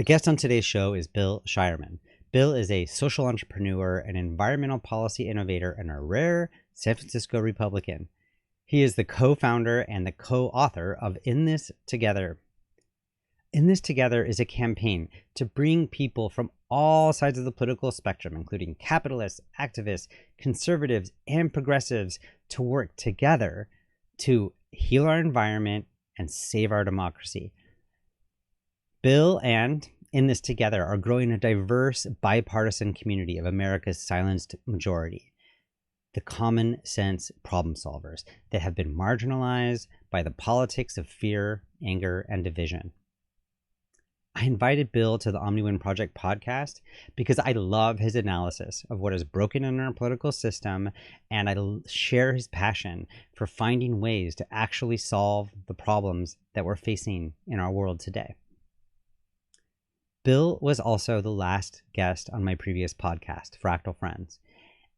The guest on today's show is Bill Shireman. Bill is a social entrepreneur, an environmental policy innovator, and a rare San Francisco Republican. He is the co-founder and the co-author of In This Together. In This Together is a campaign to bring people from all sides of the political spectrum, including capitalists, activists, conservatives, and progressives, to work together to heal our environment and save our democracy. Bill and In This Together are growing a diverse, bipartisan community of America's silenced majority, the common sense problem solvers that have been marginalized by the politics of fear, anger, and division. I invited Bill to the Omni-Win Project podcast because I love his analysis of what is broken in our political system, and I share his passion for finding ways to actually solve the problems that we're facing in our world today. Bill was also the last guest on my previous podcast, Fractal Friends,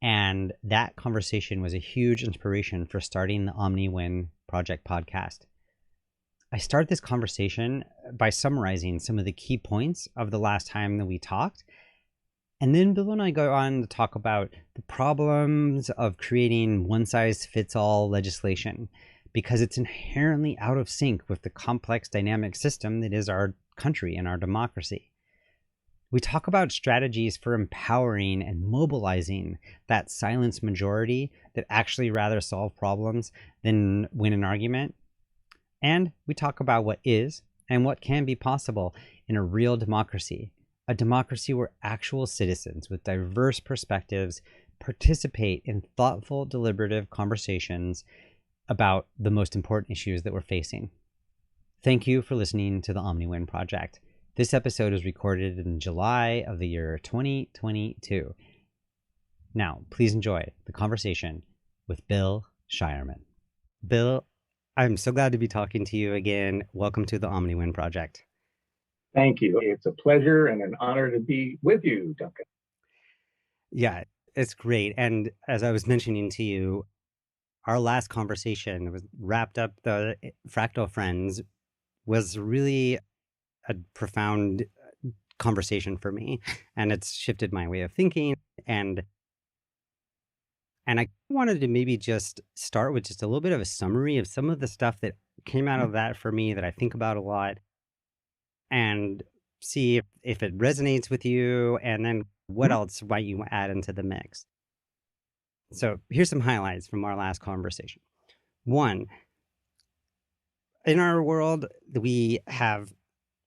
and that conversation was a huge inspiration for starting the Omni-Win Project podcast. I start this conversation by summarizing some of the key points of the last time that we talked, and then Bill and I go on to talk about the problems of creating one-size-fits-all legislation, because it's inherently out of sync with the complex dynamic system that is our country and our democracy. We talk about strategies for empowering and mobilizing that silenced majority that actually rather solve problems than win an argument. And we talk about what is and what can be possible in a real democracy, a democracy where actual citizens with diverse perspectives participate in thoughtful, deliberative conversations about the most important issues that we're facing. Thank you for listening to the Omni-Win Project. This episode is recorded in July of the year 2022. Now, please enjoy the conversation with Bill Shireman. Bill, I'm so glad to be talking to you again. Welcome to the Omni-Win Project. Thank you. It's a pleasure and an honor to be with you, Duncan. Yeah, it's great. And as I was mentioning to you, our last conversation was wrapped up the Fractal Friends was really a profound conversation for me, and it's shifted my way of thinking. And I wanted to maybe just start with just a little bit of a summary of some of the stuff that came out of that for me that I think about a lot, and see if it resonates with you, and then what else might you add into the mix. So here's some highlights from our last conversation. One, in our world, we have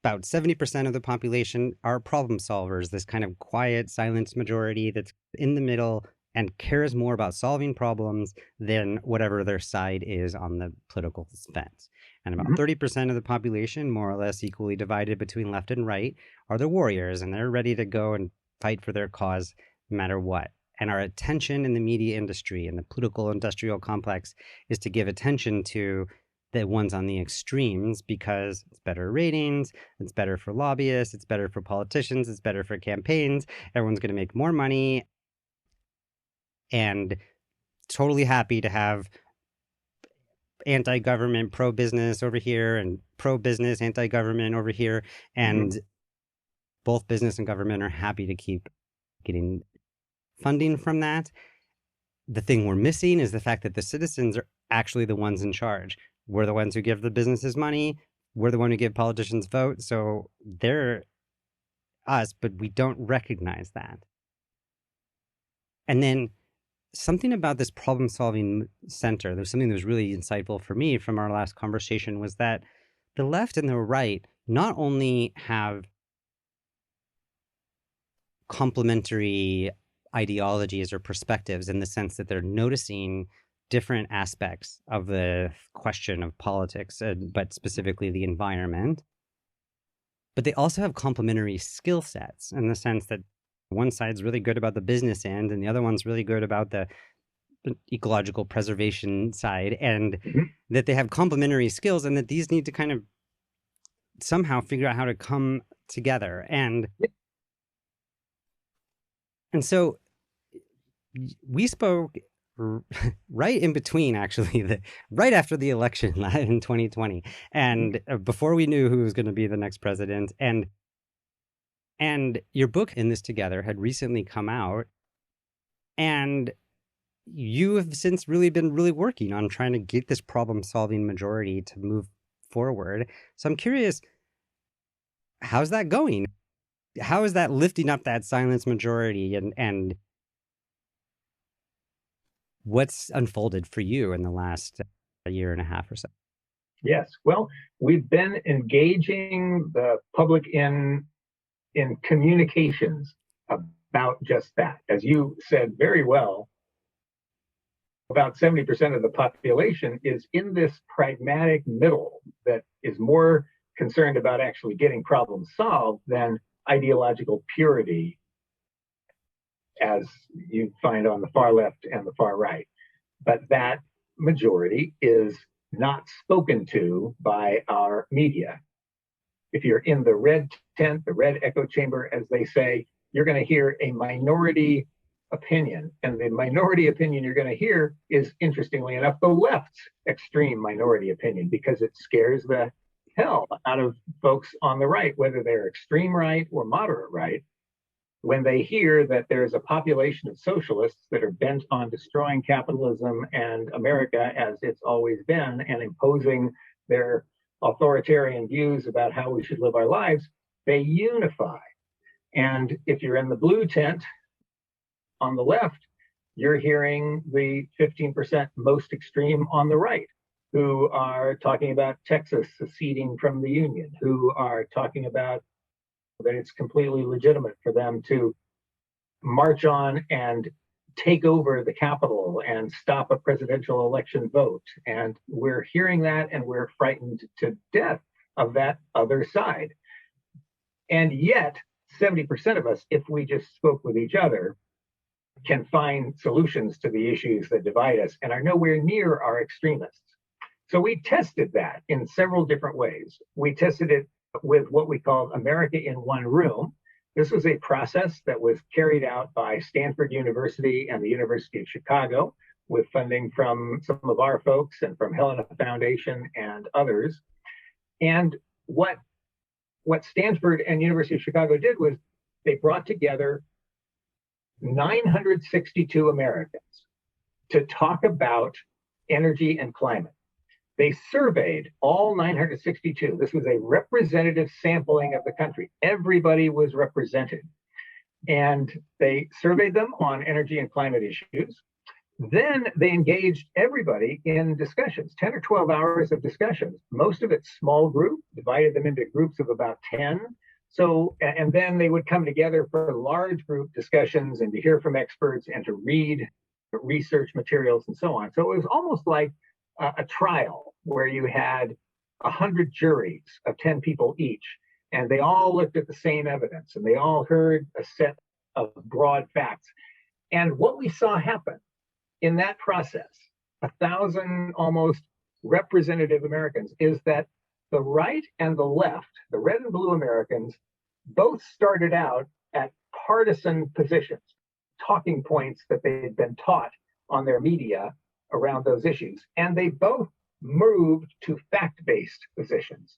about 70% of the population are problem solvers, this kind of quiet, silenced majority that's in the middle and cares more about solving problems than whatever their side is on the political fence. And about 30% of the population, more or less equally divided between left and right, are the warriors, and they're ready to go and fight for their cause no matter what. And our attention in the media industry and the political industrial complex is to give attention to the ones on the extremes because it's better ratings, it's better for lobbyists, it's better for politicians, it's better for campaigns, everyone's going to make more money, and totally happy to have anti-government, pro-business over here and pro-business, anti-government over here, and both business and government are happy to keep getting funding from that. The thing we're missing is the fact that the citizens are actually the ones in charge. We're the ones who give the businesses money. We're the one who give politicians votes. So they're us, but we don't recognize that. And then something about this problem-solving center, there's something that was really insightful for me from our last conversation, was that the left and the right not only have complementary ideologies or perspectives in the sense that they're noticing different aspects of the question of politics, but specifically the environment. But they also have complementary skill sets in the sense that one side's really good about the business end and the other one's really good about the ecological preservation side, and that they have complementary skills and that these need to kind of somehow figure out how to come together. And so we spoke right in between, actually, right after the election in 2020, and before we knew who was going to be the next president. And And your book, In This Together, had recently come out. And you have since really been working on trying to get this problem-solving majority to move forward. So I'm curious, how's that going? How is that lifting up that silence majority, and what's unfolded for you in the last year and a half or so? Yes. Well, we've been engaging the public in communications about just that. As you said very well, about 70% of the population is in this pragmatic middle that is more concerned about actually getting problems solved than ideological purity, as you find on the far left and the far right. But that majority is not spoken to by our media. If you're in the red tent, the red echo chamber, as they say, you're going to hear a minority opinion. And the minority opinion you're going to hear is, interestingly enough, the left's extreme minority opinion, because it scares the hell out of folks on the right, whether they're extreme right or moderate right, when they hear that there's a population of socialists that are bent on destroying capitalism and America as it's always been and imposing their authoritarian views about how we should live our lives. They unify. And if you're in the blue tent on the left, you're hearing the 15% most extreme on the right, who are talking about Texas seceding from the Union, who are talking about that it's completely legitimate for them to march on and take over the Capitol and stop a presidential election vote. And we're hearing that, and we're frightened to death of that other side. And yet, 70% of us, if we just spoke with each other, can find solutions to the issues that divide us and are nowhere near our extremists. So we tested that in several different ways. We tested it with what we called America in One Room. This was a process that was carried out by Stanford University and the University of Chicago, with funding from some of our folks and from Helena Foundation and others. And what Stanford and University of Chicago did was they brought together 962 Americans to talk about energy and climate. They surveyed all 962. This was a representative sampling of the country. Everybody was represented. And they surveyed them on energy and climate issues. Then they engaged everybody in discussions, 10 or 12 hours of discussions, most of it small group, divided them into groups of about 10. So, and then they would come together for large group discussions and to hear from experts and to read research materials and so on. So it was almost like a trial where you had 100 juries of 10 people each, and they all looked at the same evidence and they all heard a set of broad facts. And what we saw happen in that process, 1,000 almost representative Americans, is that the right and the left, the red and blue Americans, both started out at partisan positions, talking points that they had been taught on their media around those issues. And they both moved to fact-based positions.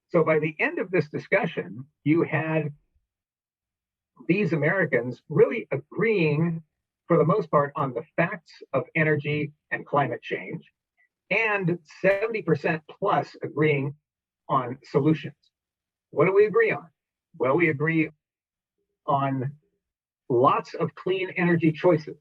So by the end of this discussion, you had these Americans really agreeing, for the most part, on the facts of energy and climate change, and 70% plus agreeing on solutions. What do we agree on? Well, we agree on lots of clean energy choices.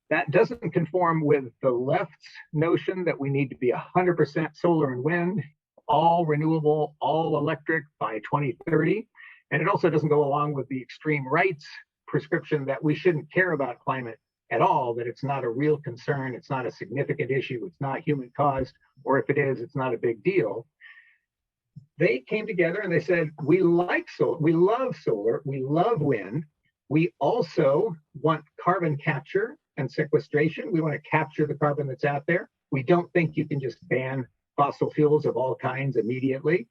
That doesn't conform with the left's notion that we need to be 100% solar and wind, all renewable, all electric by 2030. And it also doesn't go along with the extreme right's prescription that we shouldn't care about climate at all, that it's not a real concern, it's not a significant issue, it's not human caused, or if it is, it's not a big deal. They came together and they said, we like solar, we love solar, we love wind. We also want carbon capture and sequestration. We want to capture the carbon that's out there. We don't think you can just ban fossil fuels of all kinds immediately.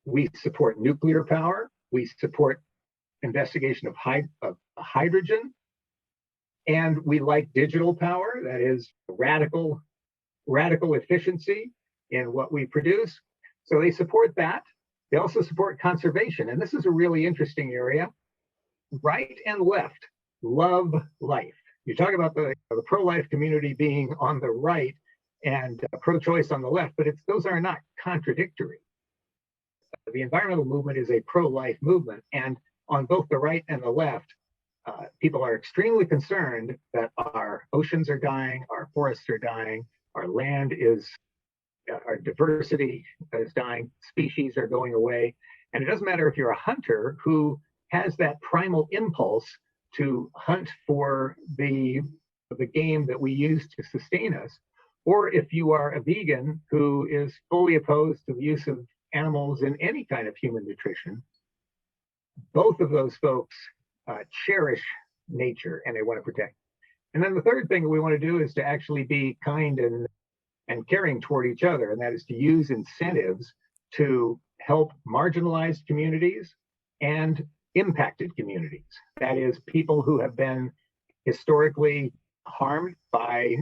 We support nuclear power. We support investigation of hydrogen. And we like digital power, that is radical efficiency in what we produce. So they support that. They also support conservation. And this is a really interesting area. Right and left love life. You talk about the pro-life community being on the right and pro-choice on the left, but those are not contradictory. The environmental movement is a pro-life movement, and on both the right and the left, people are extremely concerned that our oceans are dying, our forests are dying, our land is, our diversity is dying, species are going away. And it doesn't matter if you're a hunter who has that primal impulse to hunt for the game that we use to sustain us, or if you are a vegan who is fully opposed to the use of animals in any kind of human nutrition. Both of those folks cherish nature and they want to protect. And then the third thing we want to do is to actually be kind and caring toward each other, and that is to use incentives to help marginalized communities and impacted communities. That is, people who have been historically harmed by,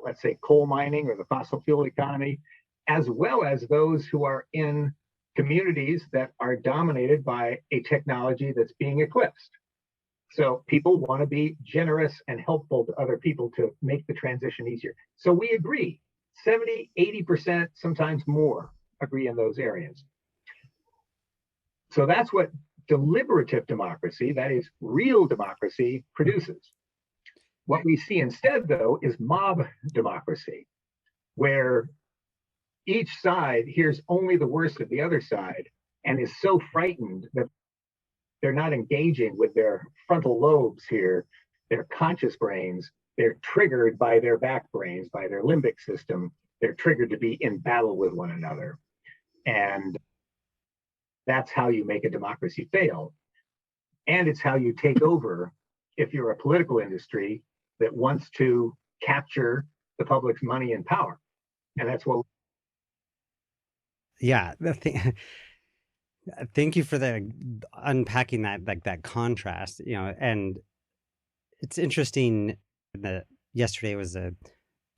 let's say, coal mining or the fossil fuel economy, as well as those who are in communities that are dominated by a technology that's being eclipsed. So people want to be generous and helpful to other people to make the transition easier. So we agree, 70, 80%, sometimes more agree in those areas. So that's what deliberative democracy, that is real democracy, produces. What we see instead, though, is mob democracy, where each side hears only the worst of the other side and is so frightened that they're not engaging with their frontal lobes here, their conscious brains. They're triggered by their back brains, by their limbic system. They're triggered to be in battle with one another. And that's how you make a democracy fail. And it's how you take over if you're a political industry that wants to capture the public's money and power. And that's what. Yeah. Thank you for unpacking that, like that contrast, and it's interesting that yesterday was the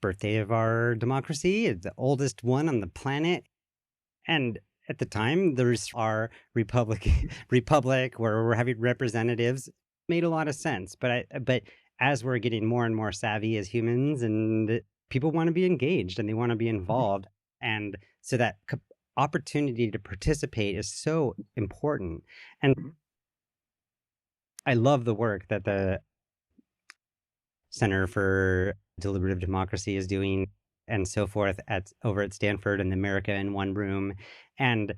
birthday of our democracy. It's the oldest one on the planet. And at the time, there's our republic where we're having representatives, made a lot of sense. But as we're getting more and more savvy as humans, and people want to be engaged and they want to be involved, and so that opportunity to participate is so important. And I love the work that the Center for Deliberative Democracy is doing and so forth over at Stanford and America in One Room. And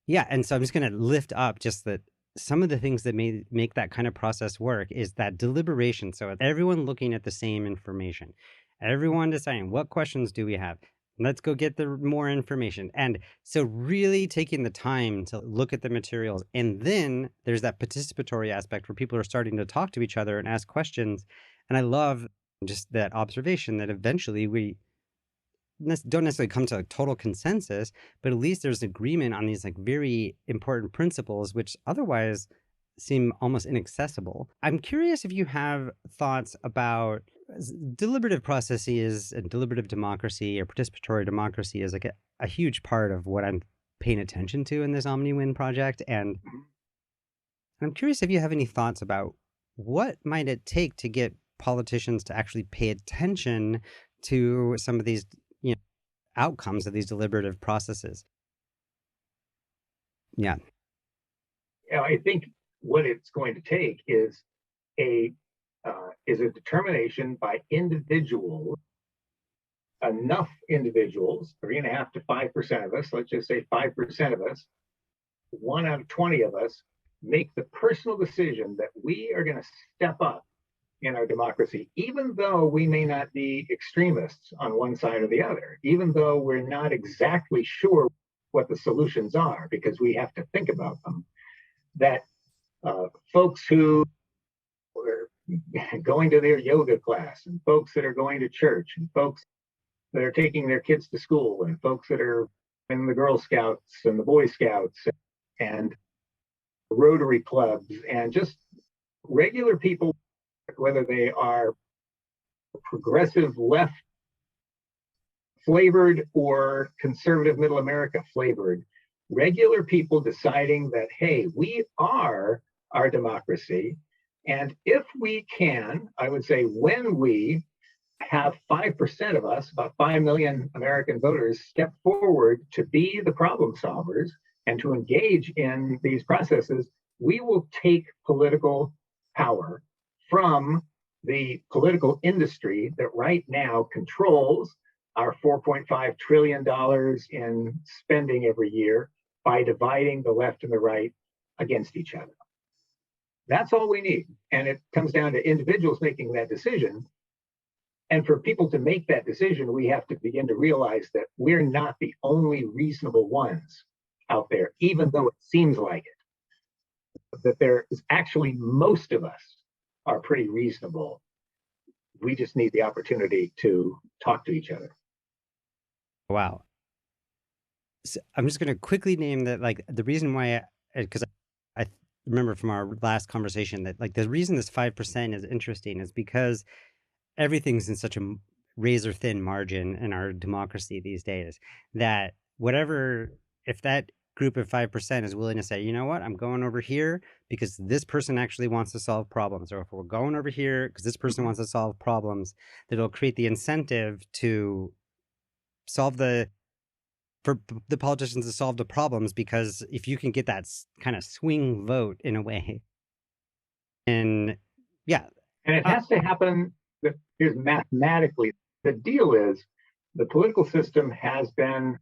yeah, and so I'm just going to lift up just that some of the things that make that kind of process work is that deliberation. So everyone looking at the same information, everyone deciding what questions do we have? Let's go get the more information. And so really taking the time to look at the materials. And then there's that participatory aspect where people are starting to talk to each other and ask questions. And I love just that observation that eventually we don't necessarily come to a total consensus, but at least there's agreement on these like very important principles, which otherwise seem almost inaccessible. I'm curious if you have thoughts about deliberative processes and deliberative democracy or participatory democracy is like a huge part of what I'm paying attention to in this Omni-Win project. And I'm curious if you have any thoughts about what might it take to get politicians to actually pay attention to some of these outcomes of these deliberative processes. Yeah. I think what it's going to take is a determination by individuals, enough individuals, 3.5 to 5% of us, let's just say 5% of us, 1 out of 20 of us, make the personal decision that we are going to step up in our democracy, even though we may not be extremists on one side or the other, even though we're not exactly sure what the solutions are, because we have to think about them, that folks who are going to their yoga class, and folks that are going to church, and folks that are taking their kids to school, and folks that are in the Girl Scouts and the Boy Scouts and Rotary clubs, and just regular people, whether they are progressive left flavored or conservative middle America flavored, regular people deciding that, hey, we are our democracy. And if we can, I would say when we have 5% of us, about 5 million American voters, step forward to be the problem solvers and to engage in these processes, we will take political power from the political industry that right now controls our $4.5 trillion in spending every year by dividing the left and the right against each other. That's all we need. And it comes down to individuals making that decision. And for people to make that decision, we have to begin to realize that we're not the only reasonable ones out there, even though it seems like it. That there is actually most of us are pretty reasonable. We just need the opportunity to talk to each other. Wow. So I'm just going to quickly name that, like, the reason why, because I remember from our last conversation that, like, the reason this 5% is interesting is because everything's in such a razor thin margin in our democracy these days that whatever, if that group of 5% is willing to say, you know what, I'm going over here because this person actually wants to solve problems, or if we're going over here because this person wants to solve problems, that it'll create the incentive to solve for the politicians to solve the problems, because if you can get that kind of swing vote in a way, and yeah, and it has to happen. Here's mathematically, the deal is the political system has been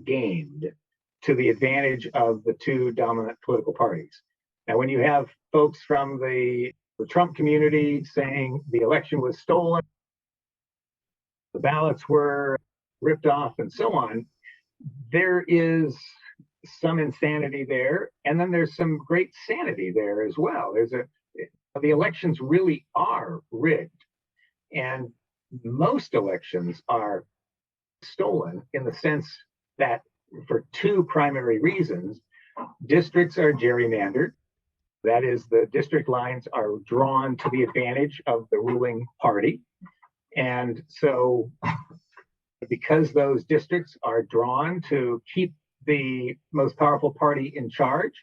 gamed to the advantage of the two dominant political parties. Now, when you have folks from the Trump community saying the election was stolen, the ballots were ripped off, and so on, there is some insanity there, and then there's some great sanity there as well. The elections really are rigged, and most elections are stolen in the sense that, for two primary reasons, districts are gerrymandered. That is, the district lines are drawn to the advantage of the ruling party. And so, because those districts are drawn to keep the most powerful party in charge,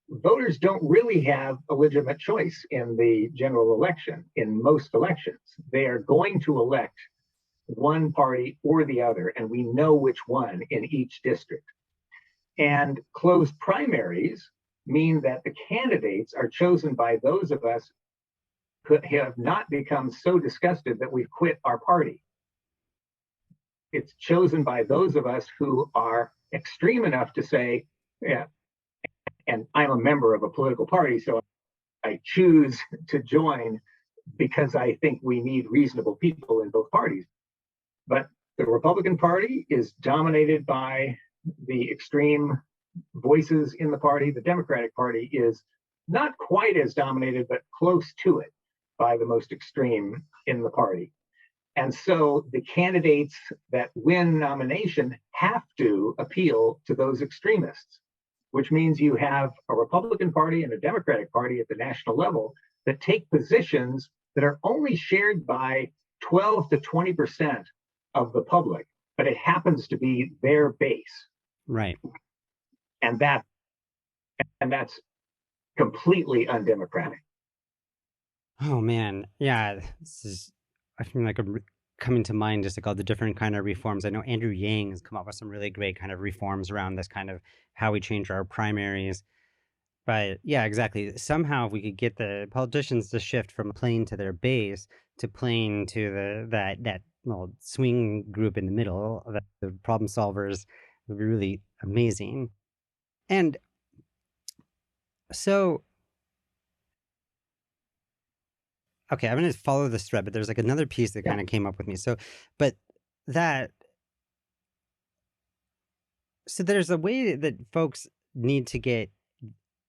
voters don't really have a legitimate choice in the general election. In most elections, they are going to elect one party or the other, and we know which one in each district. And closed primaries mean that the candidates are chosen by those of us who have not become so disgusted that we've quit our party. It's chosen by those of us who are extreme enough to say, yeah, and I'm a member of a political party, so I choose to join because I think we need reasonable people in both parties. But the Republican Party is dominated by the extreme voices in the party. The Democratic Party is not quite as dominated, but close to it, by the most extreme in the party. And so the candidates that win nomination have to appeal to those extremists, which means you have a Republican Party and a Democratic Party at the national level that take positions that are only shared by 12 to 20% of the public, but it happens to be their base. Right. And that's completely undemocratic. Oh man, yeah. This is, I feel like I'm coming to mind just like all the different kind of reforms. I know Andrew Yang has come up with some really great kind of reforms around this kind of how we change our primaries. But yeah, exactly. Somehow if we could get the politicians to shift from playing to their base to playing to that little swing group in the middle, the problem solvers, would be really amazing. And so, okay, I'm going to follow this thread, but there's like another piece that kind of came up with me. So, but that, so there's a way that folks need to get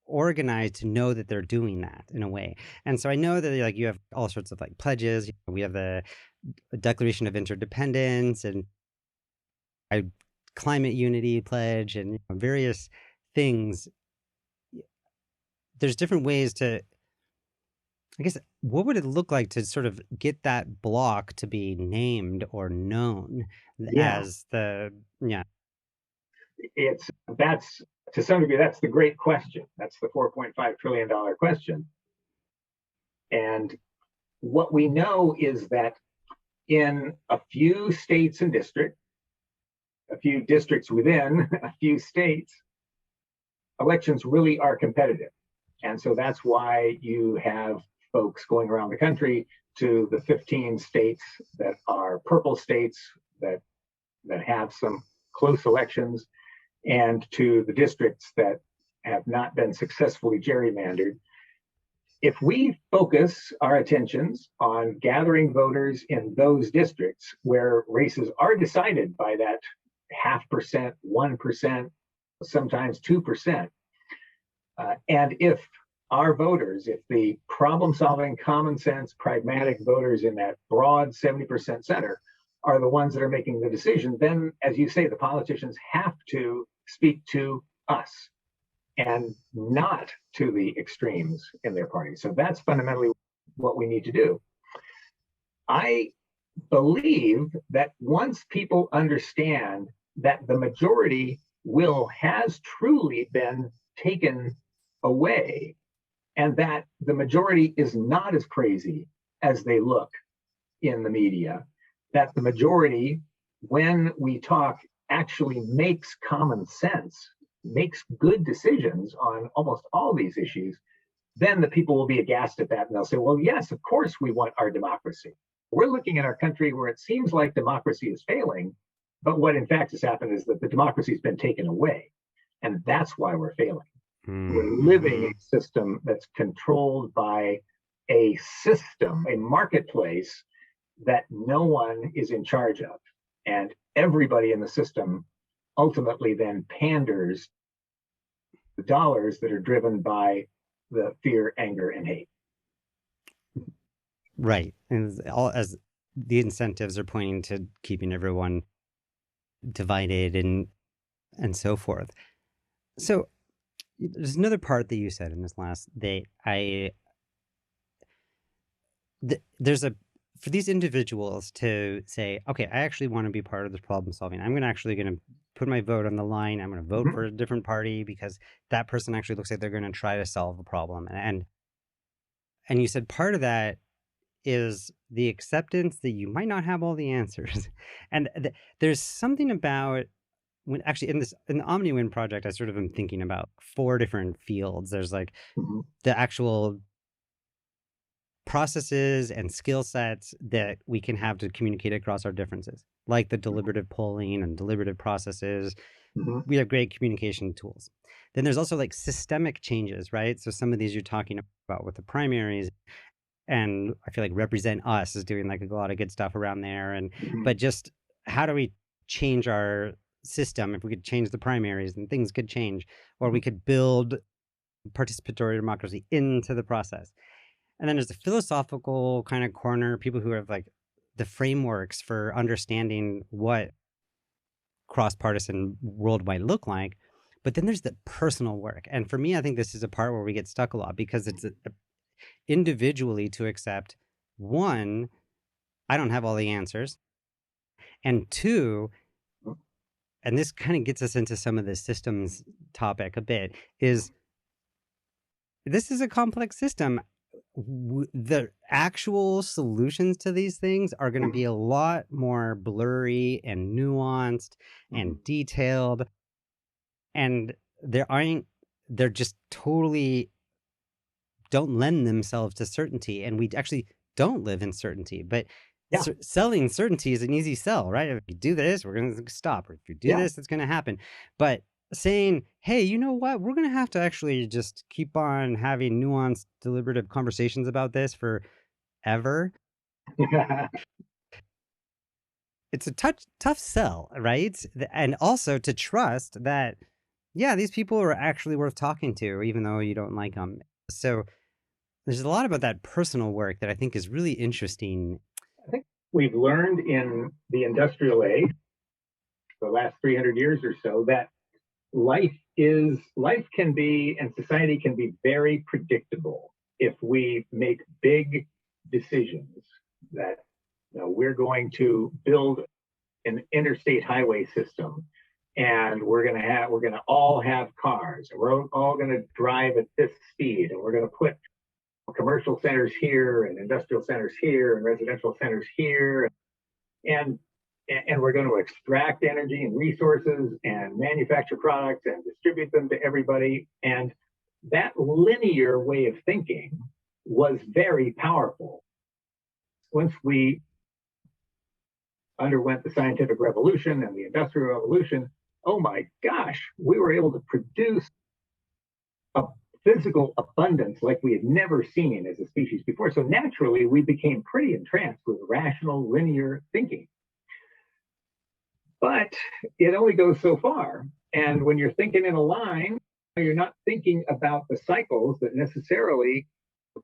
organized to know that they're doing that in a way. And so I know that like you have all sorts of like pledges. We have the Declaration of Interdependence and climate unity pledge and various things. There's different ways to, I guess, what would it look like to sort of get that block to be named or known as the, yeah. That's to some degree, that's the great question. That's the $4.5 trillion question. And what we know is that in a few states and districts, a few districts within a few states, elections really are competitive. And so that's why you have folks going around the country to the 15 states that are purple states that have some close elections, and to the districts that have not been successfully gerrymandered. If we focus our attentions on gathering voters in those districts where races are decided by that 0.5%, 1%, sometimes 2%, and if our voters, if the problem-solving, common sense, pragmatic voters in that broad 70% center are the ones that are making the decision, then, as you say, the politicians have to speak to us and not to the extremes in their party. So that's fundamentally what we need to do. I believe that once people understand that the majority will has truly been taken away, and that the majority is not as crazy as they look in the media, that the majority, when we talk, actually makes common sense, makes good decisions on almost all these issues, then the people will be aghast at that and they'll say, well, yes, of course we want our democracy. We're looking at our country where it seems like democracy is failing, but what in fact has happened is that the democracy has been taken away, and that's why we're failing. We're living in a system that's controlled by a system, a marketplace that no one is in charge of. And everybody in the system ultimately then panders the dollars that are driven by the fear, anger, and hate. Right. And all as the incentives are pointing to keeping everyone divided and so forth. So there's another part that you said in this last day. There's for these individuals to say, okay, I actually want to be part of this problem solving. I'm going to put my vote on the line. I'm going to vote for a different party because that person actually looks like they're going to try to solve a problem. And you said part of that is the acceptance that you might not have all the answers. And there's something about when actually in the Omni-Win project, I sort of am thinking about 4 different fields. There's like the actual processes and skill sets that we can have to communicate across our differences, like the deliberative polling and deliberative processes. We have great communication tools. Then there's also like systemic changes, right? So some of these you're talking about with the primaries, and I feel like Represent Us is doing like a lot of good stuff around there. And but just how do we change our system? If we could change the primaries, then things could change, or we could build participatory democracy into the process. And then there's the philosophical kind of corner, people who have like the frameworks for understanding what cross-partisan world might look like. But then there's the personal work. And for me, I think this is a part where we get stuck a lot, because it's individually to accept, 1, I don't have all the answers, and 2, and this kind of gets us into some of the systems topic a bit, is this is a complex system. The actual solutions to these things are going to be a lot more blurry and nuanced and detailed, and they're just totally don't lend themselves to certainty, and we actually don't live in certainty. But selling certainty is an easy sell, right? If you do this, we're going to stop, or if you do this, it's going to happen. But saying, hey, you know what, we're going to have to actually just keep on having nuanced, deliberative conversations about this forever. It's a tough sell, right? And also to trust that, yeah, these people are actually worth talking to, even though you don't like them. So there's a lot about that personal work that I think is really interesting. I think we've learned in the industrial age, the last 300 years or so, that life can be, and society can be, very predictable if we make big decisions that we're going to build an interstate highway system and we're going to all have cars, and we're all going to drive at this speed, and we're going to put commercial centers here and industrial centers here and residential centers here, and we're going to extract energy and resources and manufacture products and distribute them to everybody. And that linear way of thinking was very powerful. Once we underwent the scientific revolution and the industrial revolution, oh my gosh, we were able to produce a physical abundance like we had never seen as a species before. So naturally, we became pretty entranced with rational, linear thinking. But it only goes so far. And when you're thinking in a line, you're not thinking about the cycles that necessarily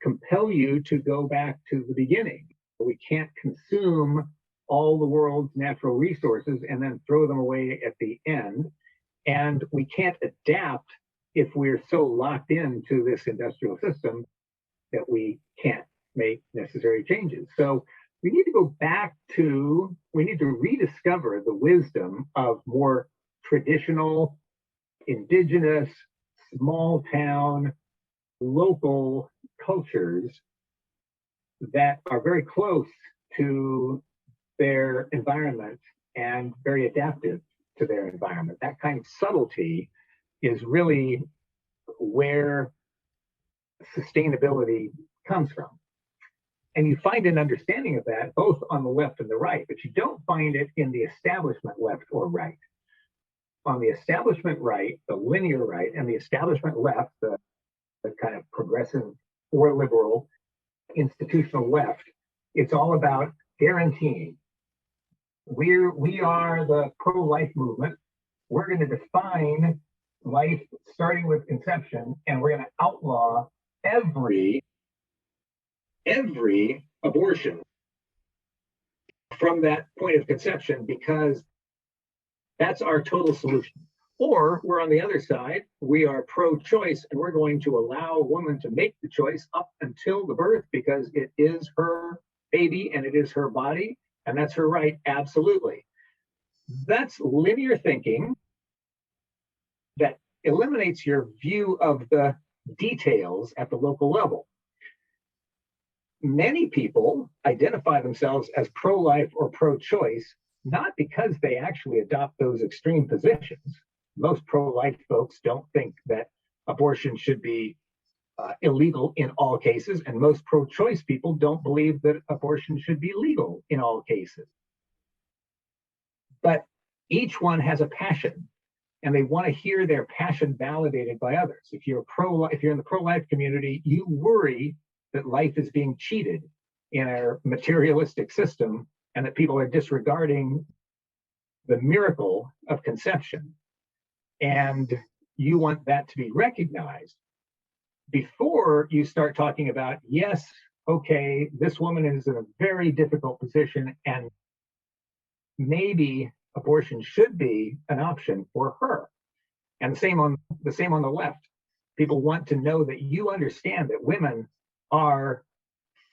compel you to go back to the beginning. We can't consume all the world's natural resources and then throw them away at the end. And we can't adapt if we're so locked into this industrial system that we can't make necessary changes. So we need to go back to, we need to rediscover the wisdom of more traditional, indigenous, small town, local cultures that are very close to their environment and very adaptive to their environment. That kind of subtlety is really where sustainability comes from. And you find an understanding of that both on the left and the right, but you don't find it in the establishment left or right. On the establishment right, the linear right, and the establishment left, the kind of progressive or liberal institutional left, it's all about guaranteeing. We are the pro-life movement. We're going to define life starting with conception, and we're going to outlaw every abortion from that point of conception, because that's our total solution. Or we're on the other side, we are pro-choice, and we're going to allow a woman to make the choice up until the birth because it is her baby and it is her body, and that's her right, absolutely. That's linear thinking that eliminates your view of the details at the local level. Many people identify themselves as pro-life or pro-choice, not because they actually adopt those extreme positions. Most pro-life folks don't think that abortion should be illegal in all cases, and most pro-choice people don't believe that abortion should be legal in all cases. But each one has a passion, and they want to hear their passion validated by others. If you're in the pro-life community, you worry that life is being cheated in our materialistic system and that people are disregarding the miracle of conception. And you want that to be recognized before you start talking about, yes, okay, this woman is in a very difficult position and maybe abortion should be an option for her. And the same on the left. People want to know that you understand that women are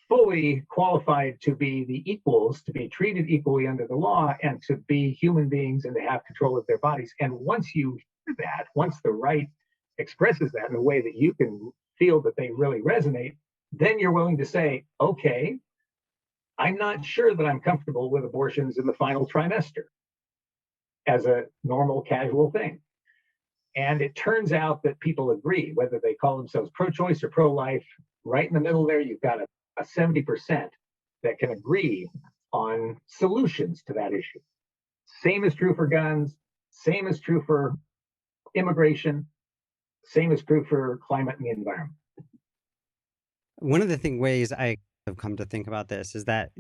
fully qualified to be the equals, to be treated equally under the law, and to be human beings and to have control of their bodies. And once you hear that, once the right expresses that in a way that you can feel that they really resonate, then you're willing to say, okay, I'm not sure that I'm comfortable with abortions in the final trimester as a normal, casual thing. And it turns out that people agree, whether they call themselves pro-choice or pro-life. Right in the middle there, you've got a 70% that can agree on solutions to that issue. Same is true for guns, same is true for immigration, same is true for climate and the environment. One of the ways I have come to think about this is that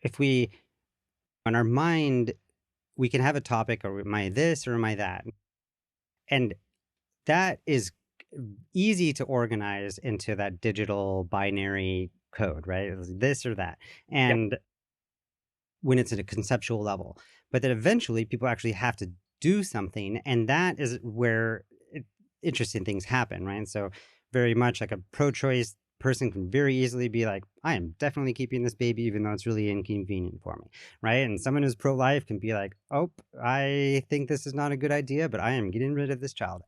if we, on our mind, we can have a topic, or am I this or am I that? And that is easy to organize into that digital binary code, right? This or that. And when it's at a conceptual level, but then eventually people actually have to do something. And that is where interesting things happen, right? And so very much like a pro-choice person can very easily be like, I am definitely keeping this baby, even though it's really inconvenient for me, right? And someone who's pro-life can be like, oh, I think this is not a good idea, but I am getting rid of this child.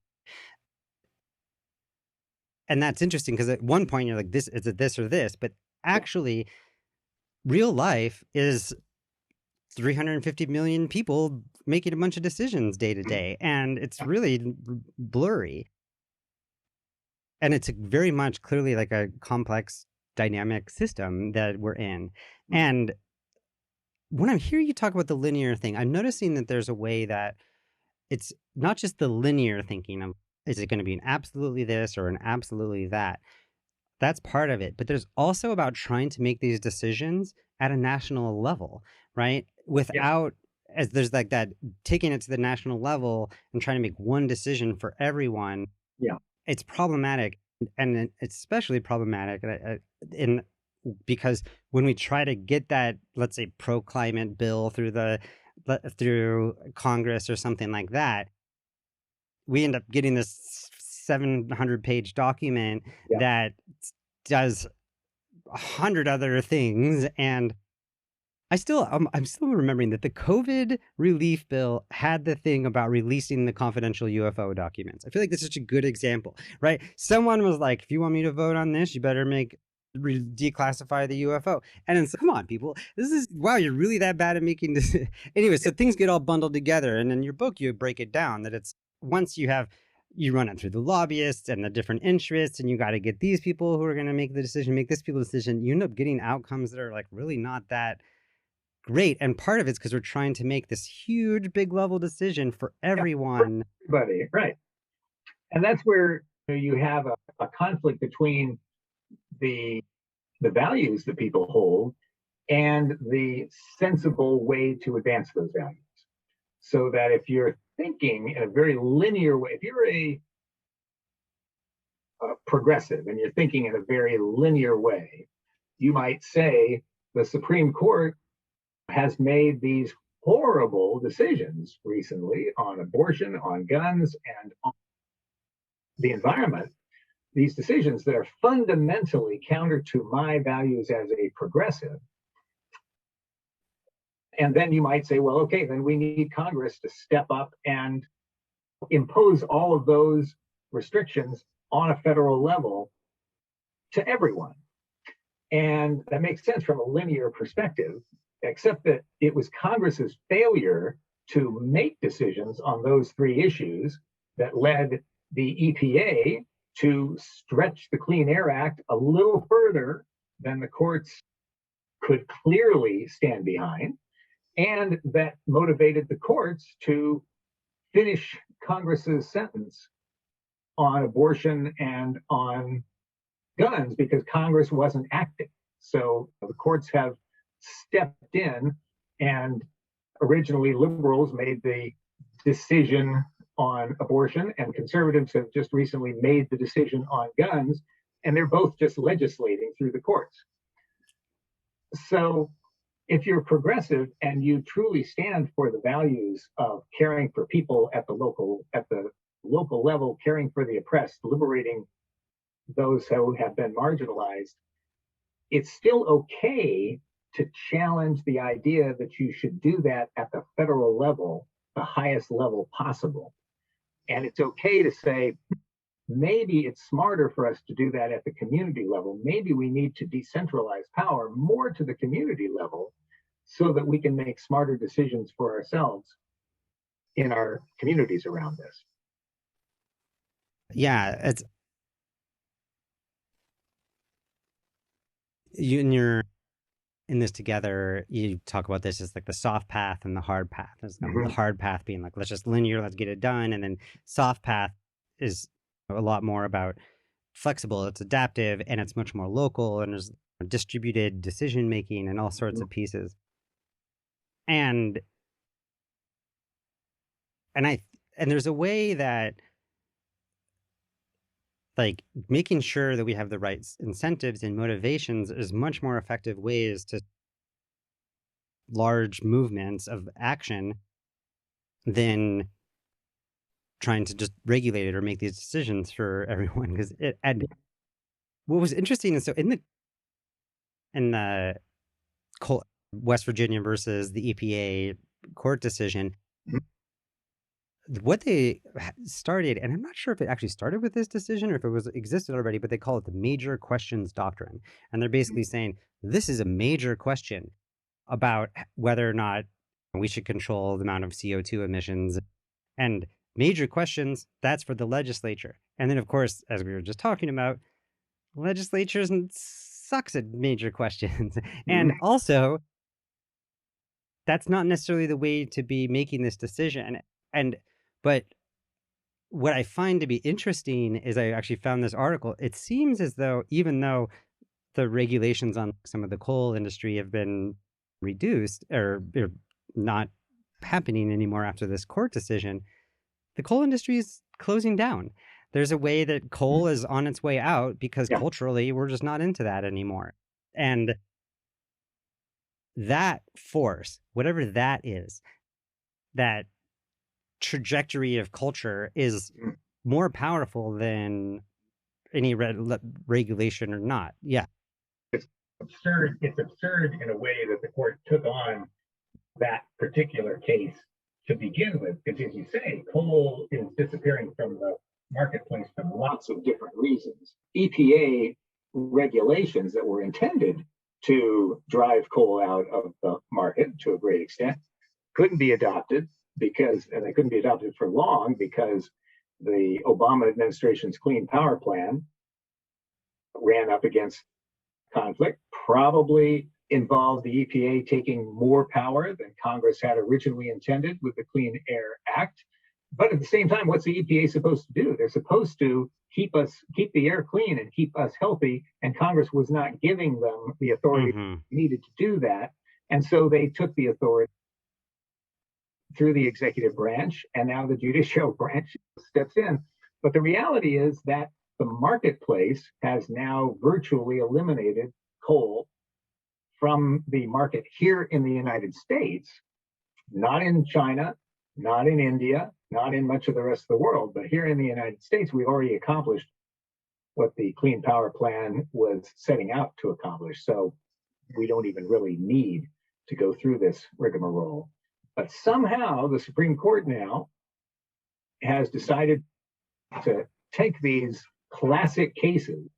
And that's interesting because at one point you're like, this is it this or this, but actually real life is 350 million people making a bunch of decisions day to day, and it's really blurry. And it's very much clearly like a complex dynamic system that we're in. And when I'm hearing you talk about the linear thing, I'm noticing that there's a way that it's not just the linear thinking of, is it going to be an absolutely this or an absolutely that? That's part of it. But there's also about trying to make these decisions at a national level, right? Without, as there's like that, taking it to the national level and trying to make one decision for everyone. Yeah. It's problematic. And it's especially problematic in because when we try to get that, let's say, pro-climate bill through Congress or something like that, we end up getting this 700-page document that does 100 other things. And I'm still remembering that the COVID relief bill had the thing about releasing the confidential UFO documents. I feel like that's such a good example, right? Someone was like, if you want me to vote on this, you better declassify the UFO. And then, come on, people, wow, you're really that bad at making this. Anyway, so things get all bundled together. And in your book, you break it down that it's once you run it through the lobbyists and the different interests, and you got to get these people who are going to make the decision, make this people's decision. You end up getting outcomes that are like really not that great. And part of it's because we're trying to make this huge, big level decision for everyone. For everybody, right. And that's where you have a conflict between the values that people hold and the sensible way to advance those values. So that if you're thinking in a very linear way, if you're a progressive and you're thinking in a very linear way, you might say the Supreme Court has made these horrible decisions recently on abortion, on guns, and on the environment. These decisions that are fundamentally counter to my values as a progressive. And then you might say, well, okay, then we need Congress to step up and impose all of those restrictions on a federal level to everyone. And that makes sense from a linear perspective, except that it was Congress's failure to make decisions on those three issues that led the EPA to stretch the Clean Air Act a little further than the courts could clearly stand behind, and that motivated the courts to finish Congress's sentence on abortion and on guns because Congress wasn't acting. So the courts have stepped in, and originally liberals made the decision on abortion, and conservatives have just recently made the decision on guns, and they're both just legislating through the courts. So if you're progressive and you truly stand for the values of caring for people at the local level, caring for the oppressed, liberating those who have been marginalized, it's still okay to challenge the idea that you should do that at the federal level, the highest level possible. And it's okay to say, maybe it's smarter for us to do that at the community level. Maybe we need to decentralize power more to the community level so that we can make smarter decisions for ourselves in our communities around this. Yeah, it's you and you're in this together. You talk about this as like the soft path and the hard path. The hard path being like, let's just linear, let's get it done. And then soft path is a lot more about flexible, it's adaptive, and it's much more local, and there's distributed decision making and all sorts of pieces. And there's a way that like making sure that we have the right incentives and motivations is much more effective ways to large movements of action than trying to just regulate it or make these decisions for everyone. Because what was interesting is, so in the West Virginia versus the EPA court decision, Mhm. what they started, and I'm not sure if it actually started with this decision or if it was existed already, but they call it the major questions doctrine. And they're basically saying this is a major question about whether or not we should control the amount of CO2 emissions. And major questions, that's for the legislature. And then, of course, as we were just talking about, legislatures sucks at major questions. And Mhm. also, that's not necessarily the way to be making this decision. And but what I find to be interesting is I actually found this article. It seems as though even though the regulations on some of the coal industry have been reduced or they're not happening anymore after this court decision, the coal industry is closing down. There's a way that coal is on its way out because Yeah. culturally we're just not into that anymore. And that force, whatever that is, that trajectory of culture is Mhm. more powerful than any regulation or not. Yeah. It's absurd. It's absurd in a way that the court took on that particular case to begin with, because as you say, coal is disappearing from the marketplace for lots of different reasons. EPA regulations that were intended to drive coal out of the market to a great extent couldn't be adopted and they couldn't be adopted for long because the Obama administration's Clean Power Plan ran up against conflict, probably involved the EPA taking more power than Congress had originally intended with the Clean Air Act. But at the same time, what's the EPA supposed to do? They're supposed to keep the air clean and keep us healthy, and Congress was not giving them the authority Hmm. needed to do that. And so they took the authority through the executive branch, and now the judicial branch steps in. But the reality is that the marketplace has now virtually eliminated coal from the market here in the United States, not in China, not in India, not in much of the rest of the world, but here in the United States, we've already accomplished what the Clean Power Plan was setting out to accomplish. So we don't even really need to go through this rigmarole. But somehow the Supreme Court now has decided to take these classic cases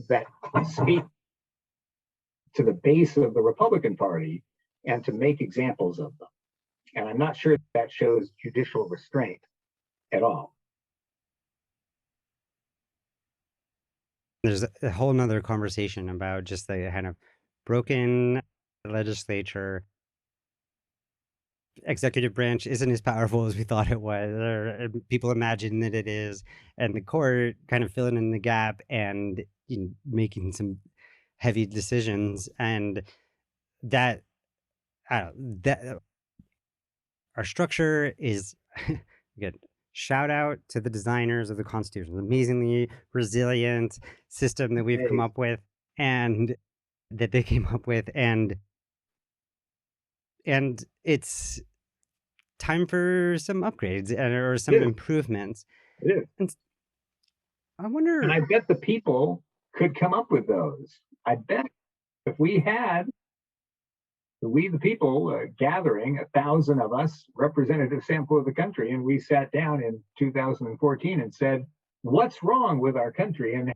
that speak to the base of the Republican Party and to make examples of them. And I'm not sure that shows judicial restraint at all. There's a whole nother conversation about just the kind of broken legislature. Executive branch isn't as powerful as we thought it was, or people imagine that it is, and the court kind of filling in the gap and making some heavy decisions, and that I don't that our structure is good. Shout out to the designers of the Constitution, amazingly resilient system that we've come Hey, up with, and that they came up with, and it's time for some upgrades or it some is. improvements. It is. And I And wonder, I bet the people could come up with those. I bet if we the people gathering 1,000 of us, representative sample of the country, and we sat down in 2014 and said, what's wrong with our country and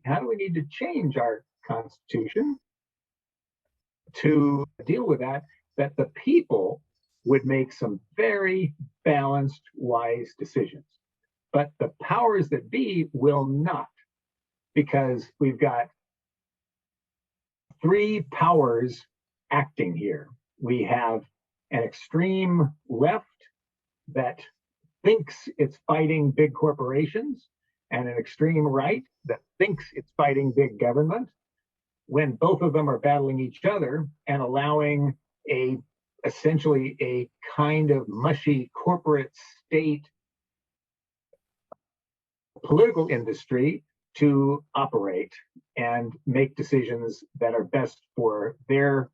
how do we need to change our constitution to deal with that, that the people would make some very balanced, wise decisions. But the powers that be will not, because we've got three powers acting here. We have an extreme left that thinks it's fighting big corporations, and an extreme right that thinks it's fighting big government, when both of them are battling each other and allowing a essentially a kind of mushy corporate state political industry to operate and make decisions that are best for their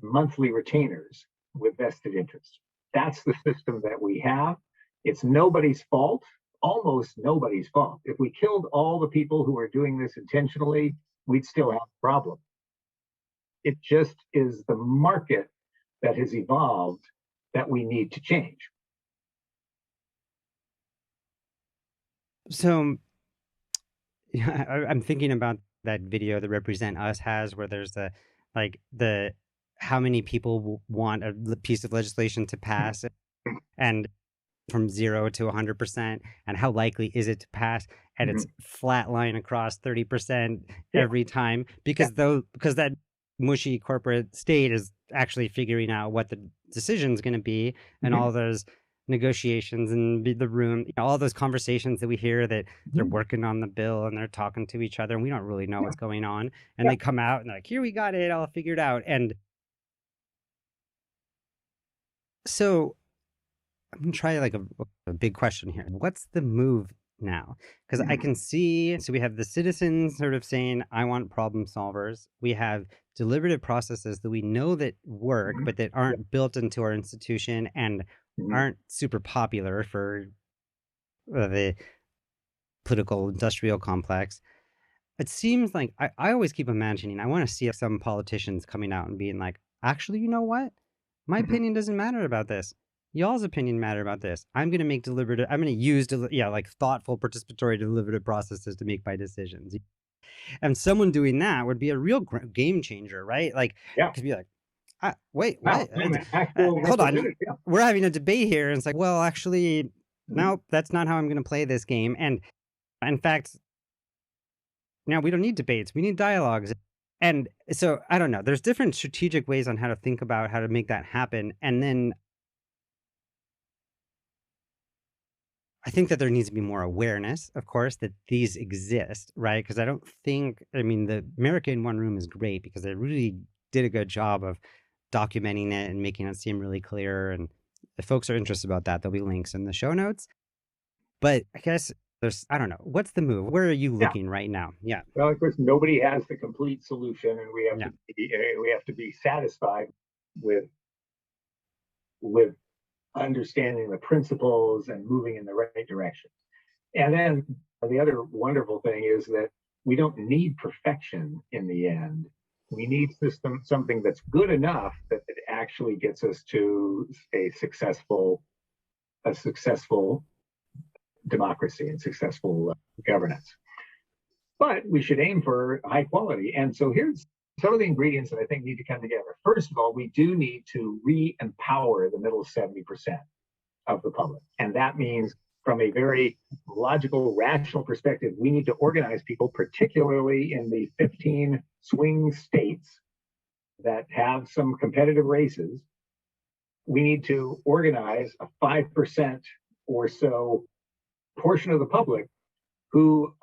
monthly retainers with vested interests. That's the system that we have. It's nobody's fault. almost nobody's fault. If we killed all the people who are doing this intentionally, we'd still have a problem. It just is the market that has evolved that we need to change. So yeah, I'm thinking about that video that Represent Us has, where there's the how many people want a piece of legislation to pass, and from 0 to 100%, and how likely is it to pass, and it's flat line across 30% every time, because that mushy corporate state is actually figuring out what the decision is going to be, and all those negotiations and the room, all those conversations that we hear, that they're working on the bill and they're talking to each other and we don't really know what's going on, and they come out and they're like, here, we got it all figured out. And so I'm gonna try like a big question here. What's the move now? Because I can see, so we have the citizens sort of saying, I want problem solvers. We have deliberative processes that we know that work, but that aren't built into our institution and aren't super popular for the political industrial complex. It seems like I always keep imagining, I want to see some politicians coming out and being like, actually, you know what? My opinion doesn't matter about this. Y'all's opinion matter about this. I'm going to make deliberative, I'm going to use, like thoughtful, participatory, deliberative processes to make my decisions. And someone doing that would be a real game changer, right? Like, to be like, wait, what? Hold on. We're having a debate here. And it's like, well, actually, no, that's not how I'm going to play this game. And in fact, now we don't need debates. We need dialogues. And so, I don't know. There's different strategic ways on how to think about how to make that happen. And then I think that there needs to be more awareness, of course, that these exist, right? Because the America in One Room is great because they really did a good job of documenting it and making it seem really clear. And if folks are interested about that, there'll be links in the show notes. But I guess I don't know, what's the move? Where are you looking right now? Yeah. Well, of course, nobody has the complete solution, and we have to be satisfied with understanding the principles and moving in the right direction. And then the other wonderful thing is that we don't need perfection in the end. We need something that's good enough that it actually gets us to a successful democracy and successful governance. But we should aim for high quality. And so here's some of the ingredients that I think need to come together. First of all, we do need to re-empower the middle 70% of the public. And that means, from a very logical, rational perspective, we need to organize people, particularly in the 15 swing states that have some competitive races. We need to organize a 5% or so portion of the public who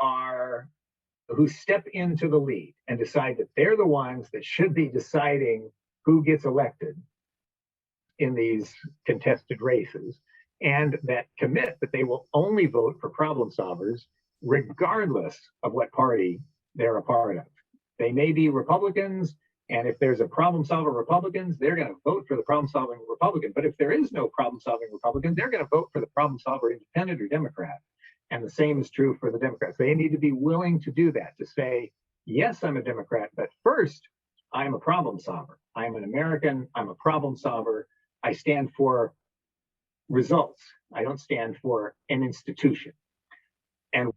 step into the lead and decide that they're the ones that should be deciding who gets elected in these contested races, and that commit that they will only vote for problem solvers regardless of what party they're a part of. They may be Republicans, and if there's a problem solver Republicans, they're going to vote for the problem solving Republican. But if there is no problem solving Republican, they're going to vote for the problem solver Independent or Democrat. And the same is true for the Democrats. They need to be willing to do that, to say, yes, I'm a Democrat, but first, I'm a problem solver. I'm an American. I'm a problem solver. I stand for results. I don't stand for an institution. And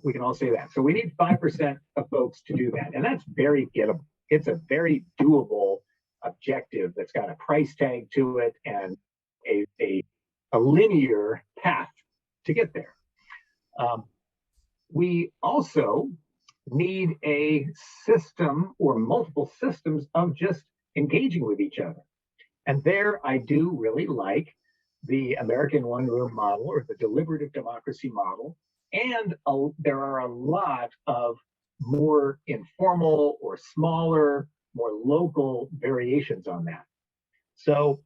we can all say that. So we need 5% of folks to do that. And that's very gettable. It's a very doable objective that's got a price tag to it and a linear path to get there. We also need a system or multiple systems of just engaging with each other. And there I do really like the American One Room model or the deliberative democracy model. And there are a lot of more informal or smaller, more local variations on that. So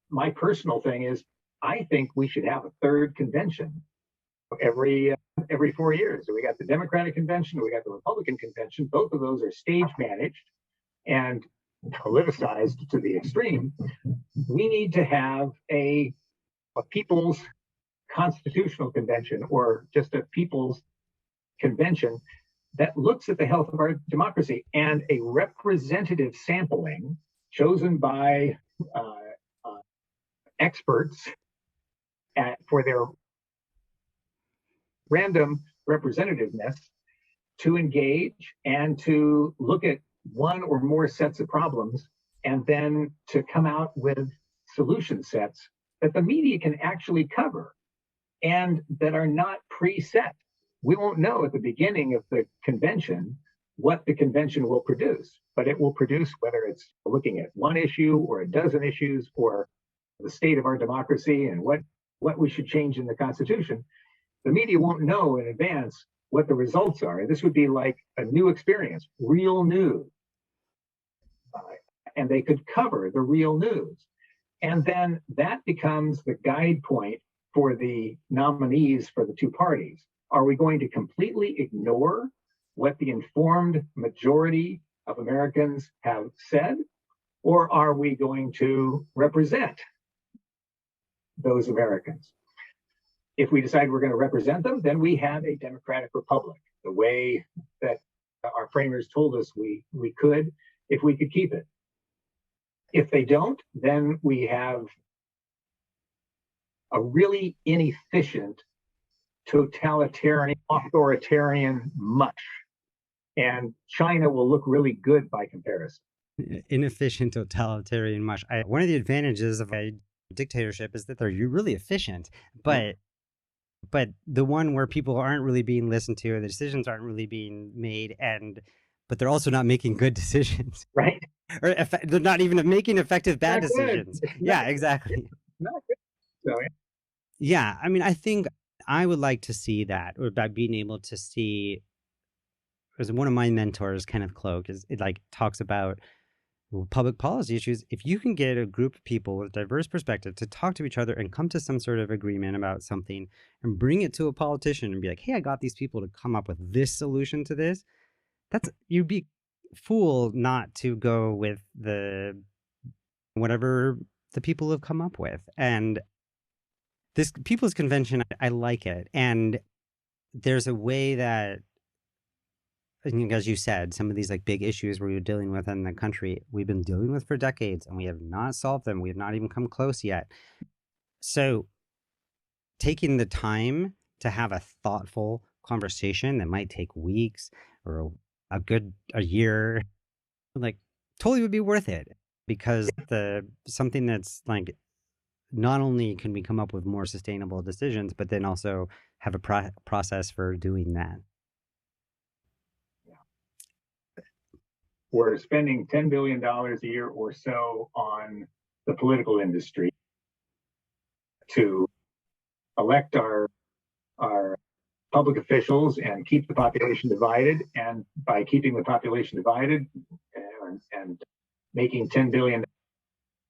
my personal thing is, I think we should have a third convention every 4 years. So we got the Democratic convention, we got the Republican convention. Both of those are stage managed and politicized to the extreme. We need to have a people's constitutional convention or just a people's convention that looks at the health of our democracy, and a representative sampling chosen by experts for their random representativeness to engage and to look at one or more sets of problems, and then to come out with solution sets that the media can actually cover and that are not preset. We won't know at the beginning of the convention what the convention will produce, but it will produce, whether it's looking at one issue or a dozen issues or the state of our democracy and what we should change in the Constitution. The media won't know in advance what the results are. This would be like a new experience, real news. And they could cover the real news. And then that becomes the guide point for the nominees for the two parties. Are we going to completely ignore what the informed majority of Americans have said? Or are we going to represent those Americans? If we decide we're going to represent them, then we have a democratic republic, the way that our framers told us we could, if we could keep it. If they don't, then we have a really inefficient, totalitarian, authoritarian mush. And China will look really good by comparison. Inefficient, totalitarian mush. One of the advantages of a dictatorship is that they're really efficient, but the one where people aren't really being listened to, or the decisions aren't really being made, but they're also not making good decisions. Right. Or they're not even making effective bad decisions. Yeah, exactly. Not good. So, yeah, I mean, I think I would like to see that, or by being able to see, as one of my mentors, Kenneth Cloak, it like talks about public policy issues. If you can get a group of people with diverse perspective to talk to each other and come to some sort of agreement about something and bring it to a politician and be like, hey, I got these people to come up with this solution to this, you'd be fool not to go with whatever the people have come up with. And this People's Convention, I like it. And there's a way that, I think, as you said, some of these like big issues we're dealing with in the country, we've been dealing with for decades, and we have not solved them. We have not even come close yet. So taking the time to have a thoughtful conversation that might take weeks or a year, like, totally would be worth it, because something that's like, not only can we come up with more sustainable decisions, but then also have a process for doing that. We're spending $10 billion a year or so on the political industry to elect our public officials and keep the population divided. And by keeping the population divided and making $10 billion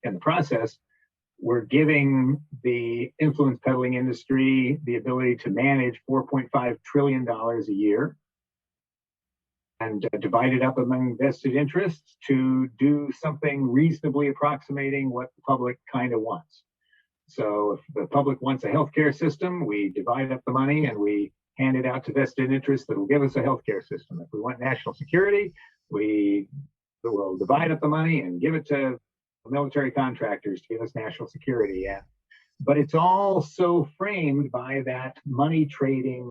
in the process, we're giving the influence peddling industry the ability to manage $4.5 trillion a year and divide it up among vested interests to do something reasonably approximating what the public kind of wants. So if the public wants a healthcare system, we divide up the money and we hand it out to vested interests that will give us a healthcare system. If we want national security, we will divide up the money and give it to military contractors to give us national security. But it's all so framed by that money trading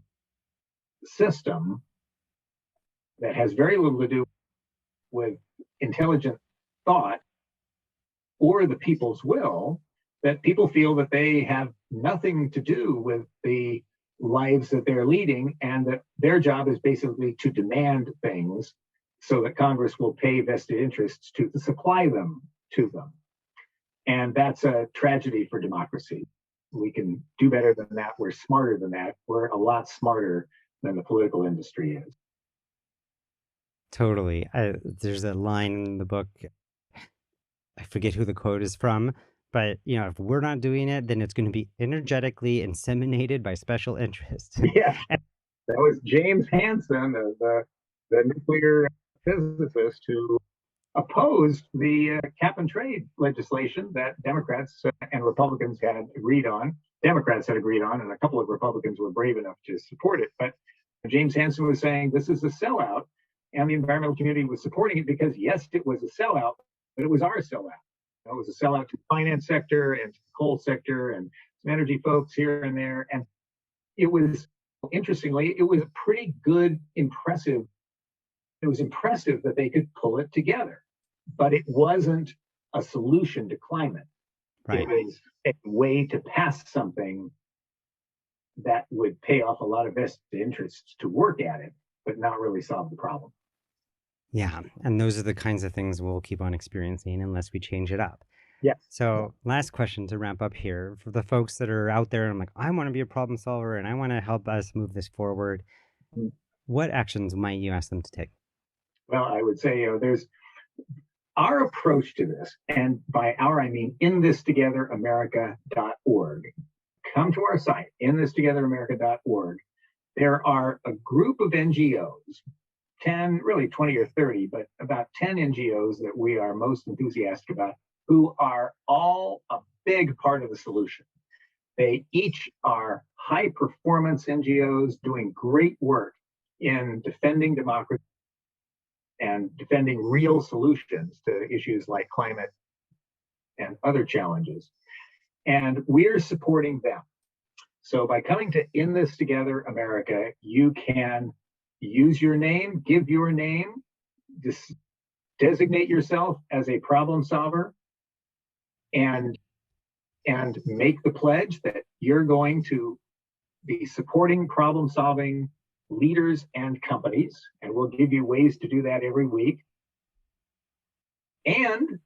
system that has very little to do with intelligent thought or the people's will, that people feel that they have nothing to do with the lives that they're leading, and that their job is basically to demand things so that Congress will pay vested interests to supply them to them. And that's a tragedy for democracy. We can do better than that. We're smarter than that. We're a lot smarter than the political industry is. Totally. There's a line in the book, I forget who the quote is from, but if we're not doing it, then it's going to be energetically inseminated by special interests. Yeah, that was James Hansen, the nuclear physicist who opposed the cap and trade legislation that Democrats and Republicans had agreed on Democrats had agreed on, and a couple of Republicans were brave enough to support it. But James Hansen was saying this is a sellout, and the environmental community was supporting it because, yes, it was a sellout, but it was our sellout. It was a sellout to the finance sector and to the coal sector and some energy folks here and there. And it was, interestingly, it was a pretty good, impressive. It was impressive that they could pull it together, but it wasn't a solution to climate. Right. It was a way to pass something that would pay off a lot of vested interests to work at it, but not really solve the problem. Yeah. And those are the kinds of things we'll keep on experiencing unless we change it up. Yeah. So last question to ramp up here for the folks that are out there. I'm like, I want to be a problem solver and I want to help us move this forward. Mm-hmm. What actions might you ask them to take? Well, I would say, there's our approach to this, and by our, I mean inthistogetheramerica.org. Come to our site, inthistogetheramerica.org. There are a group of NGOs, 10, really 20 or 30, but about 10 NGOs that we are most enthusiastic about, who are all a big part of the solution. They each are high performance NGOs doing great work in defending democracy and defending real solutions to issues like climate and other challenges. And we're supporting them. So by coming to In This Together America, you can use your name, give your name, designate yourself as a problem solver, and make the pledge that you're going to be supporting problem solving leaders and companies, and we'll give you ways to do that every week. And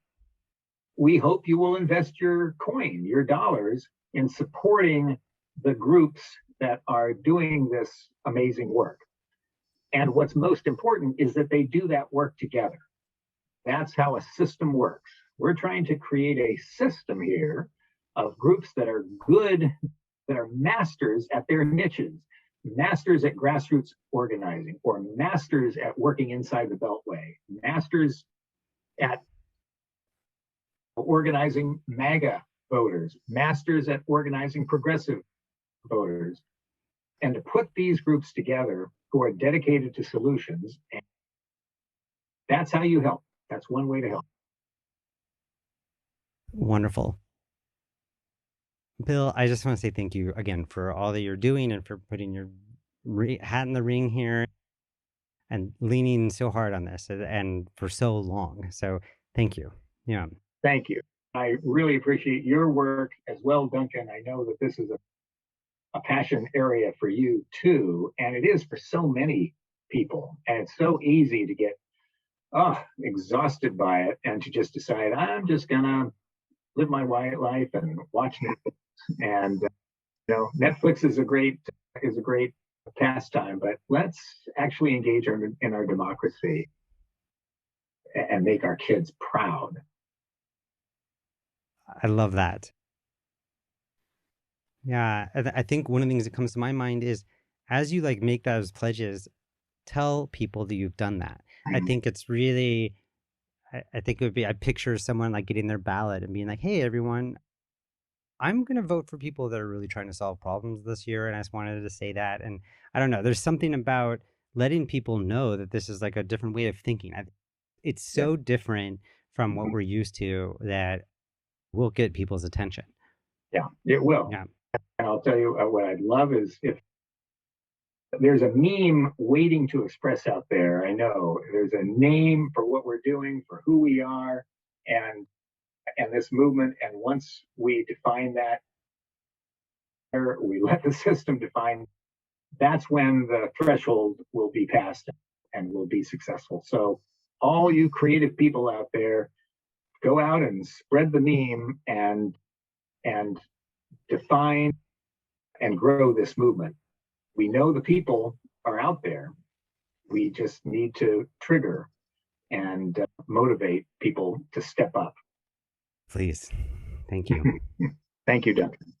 we hope you will invest your coin, your dollars, in supporting the groups that are doing this amazing work. And what's most important is that they do that work together. That's how a system works. We're trying to create a system here of groups that are good, that are masters at their niches, masters at grassroots organizing, or masters at working inside the Beltway, masters at organizing MAGA voters, masters at organizing progressive voters, and to put these groups together who are dedicated to solutions. And that's how you help. That's one way to help. Wonderful. Bill, I just want to say thank you again for all that you're doing and for putting your hat in the ring here and leaning so hard on this and for so long. So thank you. Yeah. Thank you. I really appreciate your work as well, Duncan. I know that this is a passion area for you too, and it is for so many people. And it's so easy to get exhausted by it and to just decide, I'm just gonna live my life and watch Netflix. And Netflix is a great pastime, but let's actually engage in our democracy and make our kids proud. I love that. Yeah, I think one of the things that comes to my mind is as you make those pledges, tell people that you've done that. I think it's really, I think it would be, I picture someone getting their ballot and being like, hey, everyone, I'm going to vote for people that are really trying to solve problems this year. And I just wanted to say that. And I don't know, there's something about letting people know that this is a different way of thinking. It's so different from what we're used to that will get people's attention. Yeah, it will. Yeah. And I'll tell you what I'd love is if there's a meme waiting to express out there. I know there's a name for what we're doing, for who we are, and this movement. And once we define that, or we let the system define, that's when the threshold will be passed and we'll be successful. So all you creative people out there, go out and spread the meme and define and grow this movement. We know the people are out there. We just need to trigger and motivate people to step up. Please. Thank you. Thank you, Duncan.